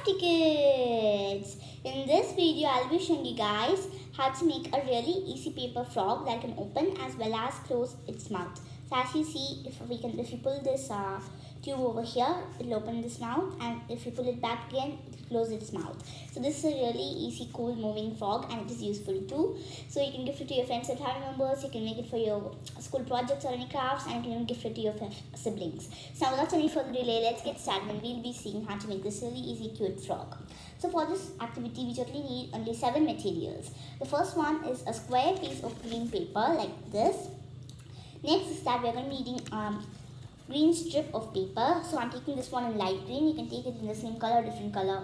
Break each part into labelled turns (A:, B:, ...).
A: Crafty Kids! In this video, I'll be showing you guys how to make a really easy paper frog that can open as well as close its mouth. So as you see, if you pull this tube over here, it'll open this mouth, and if you pull it back again, it'll close its mouth. So this is a really easy, cool moving frog, and it is useful too. So you can gift it to your friends and family members. You can make it for your school projects or any crafts, and you can even gift it to your siblings. So now without any further delay, let's get started, and we'll be seeing how to make this really easy, cute frog. So for this activity, we totally need only 7 materials. The first one is a square piece of green paper like this. Next is that we're going to be needing green strip of paper. So I'm taking this one in light green. You can take it in the same color, different color.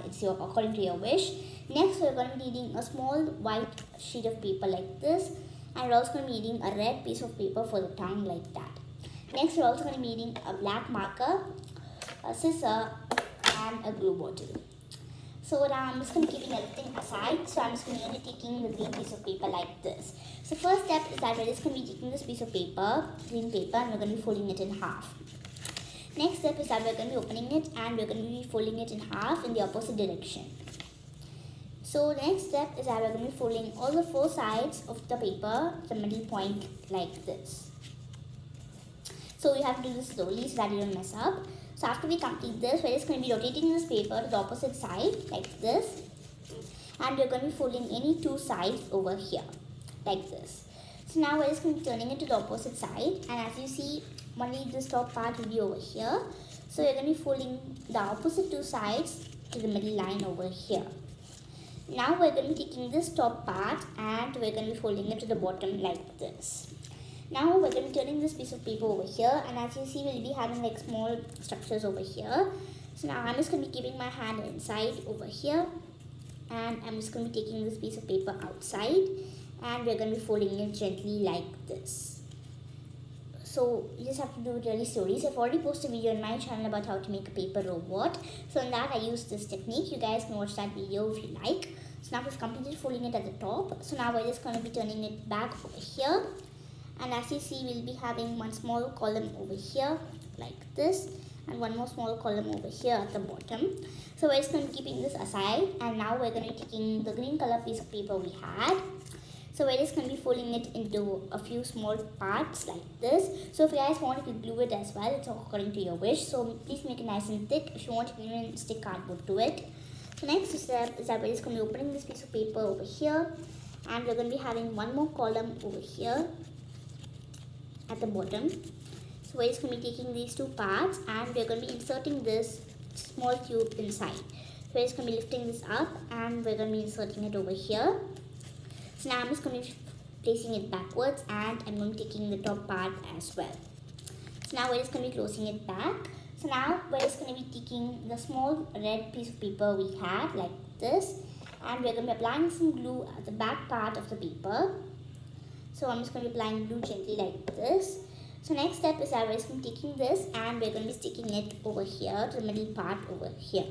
A: It's according to your wish. Next, we're going to be needing a small white sheet of paper like this, and we're also going to be needing a red piece of paper for the tongue like that. Next, we're also going to be needing a black marker, a scissor, and a glue bottle. So now I'm just going to be keeping everything aside. So I'm just going to be taking the green piece of paper like this. So first step is that we're just going to be taking this piece of paper, green paper, and we're going to be folding it in half. Next step is that we're going to be opening it, and we're going to be folding it in half in the opposite direction. So next step is that we're going to be folding all the 4 sides of the paper to the middle point like this. So you have to do this slowly so that you don't mess up. So after we complete this, we're just going to be rotating this paper to the opposite side like this, and we're going to be folding any 2 sides over here like this. So now we're just going to be turning it to the opposite side, and as you see, only this top part will be over here. So we're going to be folding the opposite 2 sides to the middle line over here. Now we're going to be taking this top part, and we're going to be folding it to the bottom like this. Now we're going to be turning this piece of paper over here, and as you see, we'll be having like small structures over here. So now I'm just going to be keeping my hand inside over here, and I'm just going to be taking this piece of paper outside, and we're going to be folding it gently like this. So you just have to do it really slowly. So I've already posted a video on my channel about how to make a paper robot. So in that I use this technique. You guys can watch that video if you like. So now we've completed folding it at the top. So now we're just going to be turning it back over here. And as you see, we'll be having one small column over here like this, and one more small column over here at the bottom. So we're just going to be keeping this aside, and now we're going to be taking the green color piece of paper we had. So we're just going to be folding it into a few small parts like this. So if you guys want, you can glue it as well. It's according to your wish. So please make it nice and thick. If you want, you can even stick cardboard to it. So next step is that we're just going to be opening this piece of paper over here, and we're going to be having one more column over here at the bottom. So we're just going to be taking these 2 parts, and we're going to be inserting this small tube inside. So we're just going to be lifting this up, and we're going to be inserting it over here. So now I'm just going to be placing it backwards, and I'm going to be taking the top part as well. So now we're just going to be closing it back. So now we're just going to be taking the small red piece of paper we had like this, and we're going to be applying some glue at the back part of the paper. So I'm just going to be applying glue gently like this. So next step is that we're just going to be taking this, and we're going to be sticking it over here to the middle part over here.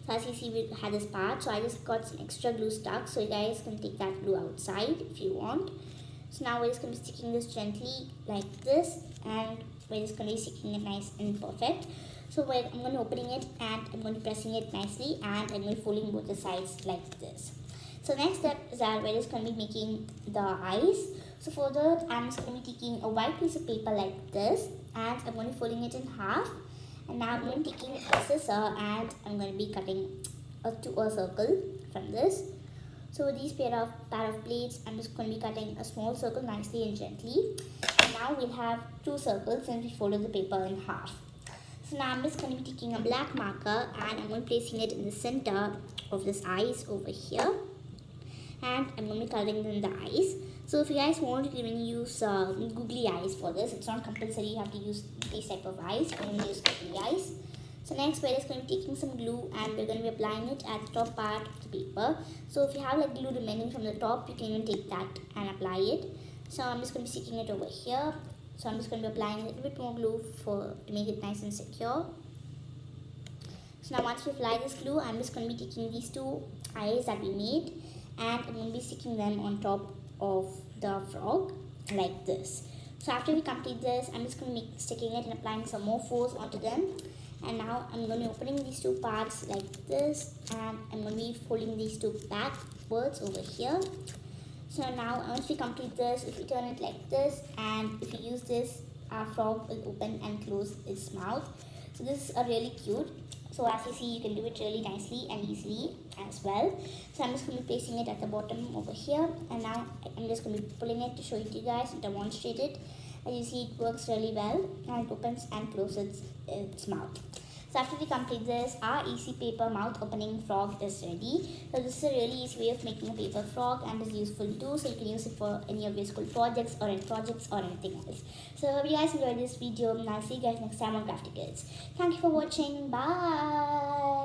A: So as you see, we had this part, so I just got some extra glue stuck, so you guys can take that glue outside if you want. So now we're just going to be sticking this gently like this, and we're just going to be sticking it nice and perfect. So I'm going to be opening it, and I'm going to be pressing it nicely, and I'm going to be folding both the sides like this. So next step is that we're just going to be making the eyes. So for that, I'm just going to be taking a white piece of paper like this, and I'm going to be folding it in half. And now I'm going to be taking a scissor, and I'm going to be cutting a circle from this. So with these pair of plates, I'm just going to be cutting a small circle nicely and gently. And now we'll have 2 circles since we folded the paper in half. So now I'm just going to be taking a black marker, and I'm going to be placing it in the center of this eyes over here. And I'm going to be coloring in the eyes. So if you guys want, you can even use googly eyes for this. It's not compulsory you have to use these type of eyes. You can use googly eyes. So next we're just going to be taking some glue, and we're going to be applying it at the top part of the paper. So if you have like glue remaining from the top, you can even take that and apply it. So I'm just going to be sticking it over here. So I'm just going to be applying a little bit more glue to make it nice and secure. So now once we apply this glue, I'm just going to be taking these 2 eyes that we made, and I'm going to be sticking them on top of the frog like this. So after we complete this, I'm just going to be sticking it and applying some more force onto them, And now I'm going to be opening these two parts like this, and I'm going to be folding these two backwards over here. So now once we complete this, if we turn it like this and if we use this, our frog will open and close its mouth. So this is a really cute. So as you see, you can do it really nicely and easily as well. So I'm just going to be placing it at the bottom over here, and now I'm just going to be pulling it to show it to you guys and demonstrate it. As you see, it works really well and it opens and closes its mouth. So after we complete this, our easy paper mouth opening frog is ready. So this is a really easy way of making a paper frog and is useful too. So you can use it for any of your school projects or any projects or anything else. So I hope you guys enjoyed this video, and I'll see you guys next time on Crafty Kids. Thank you for watching. Bye.